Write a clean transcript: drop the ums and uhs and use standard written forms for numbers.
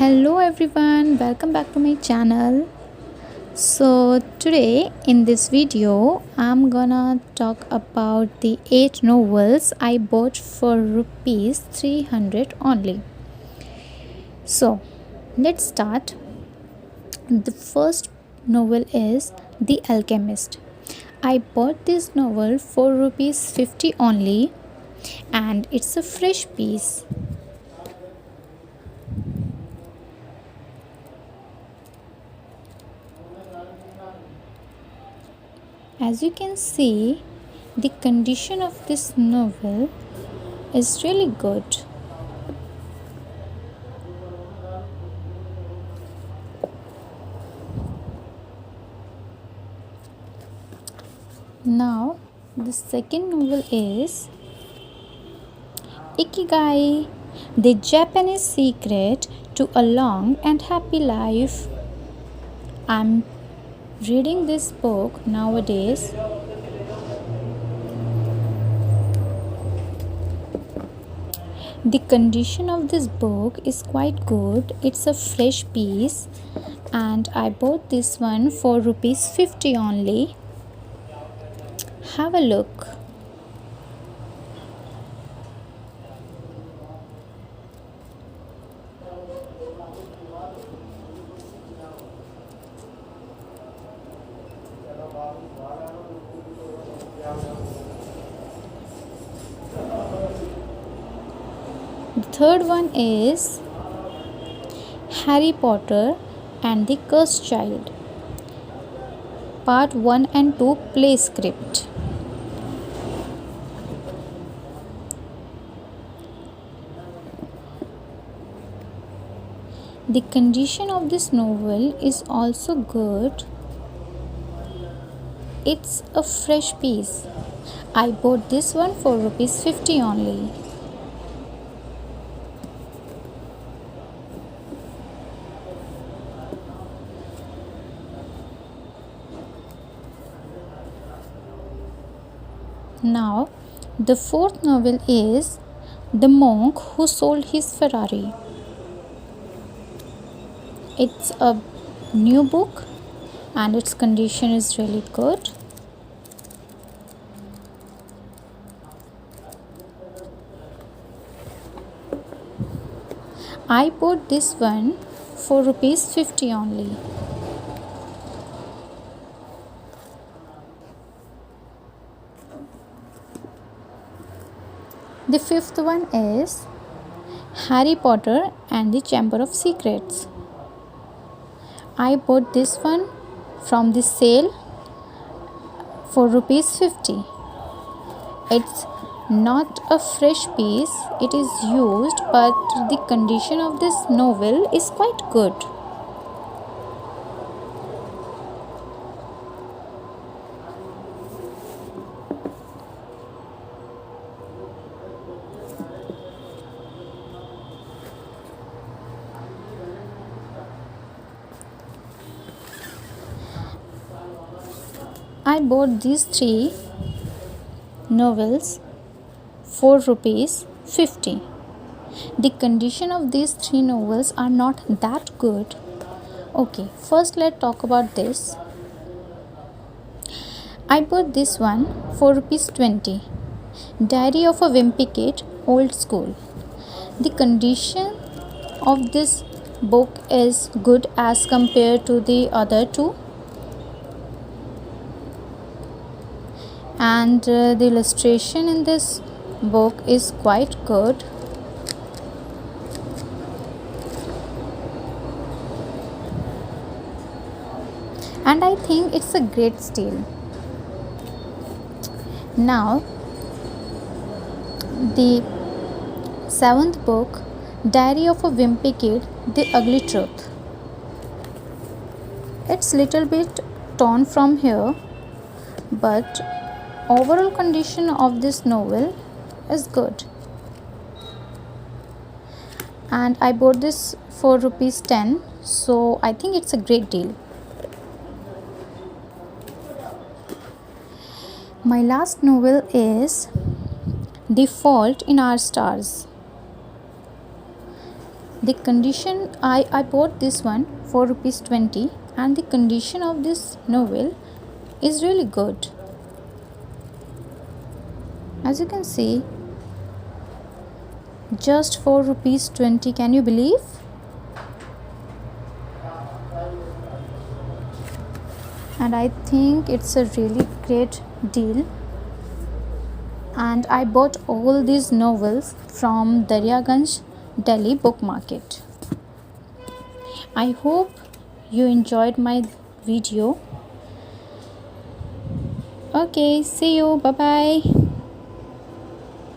Hello everyone, welcome back to my channel. So today in this video I'm gonna talk about the 8 novels I bought for rupees 300 only. So let's start. The first novel is The Alchemist. I bought this novel for rupees 50 only and it's a fresh piece. As you can see, the condition of this novel is really good. Now, the second novel is Ikigai, the Japanese secret to a long and happy life. I'm reading this book nowadays. The condition of this book is quite good. It's a fresh piece and I bought this one for rupees 50 only. Have a look. The third one is Harry Potter and the Cursed Child, Part 1 and 2 Play Script. The condition of this novel is also good. It's a fresh piece. I bought this one for rupees 50 only. Now, the fourth novel is The Monk Who Sold His Ferrari. It's a new book and its condition is really good. I bought this one for rupees 50 only. The fifth one is Harry Potter and the Chamber of Secrets. I bought this one from the sale for rupees 50. It's not a fresh piece, it is used, but the condition of this novel is quite good. I bought these three novels for rupees 50. The condition of these three novels are not that good. Okay, first let's talk about this. I bought this one for rupees 20. Diary of a Wimpy Kid, Old School. The condition of this book is good as compared to the other two. And the illustration in this book is quite good. And I think it's a great steal. Now, the seventh book, Diary of a Wimpy Kid, The Ugly Truth. It's little bit torn from here, but overall condition of this novel is good. And I bought this for rupees 10, so I think it's a great deal. My last novel is The Fault in Our Stars. The condition I bought this one for rupees 20, and the condition of this novel is really good. As you can see, just for rupees 20, can you believe? And I think it's a really great deal. And I bought all these novels from Daryaganj, Delhi book market. I hope you enjoyed my video. Okay, see you. Bye bye.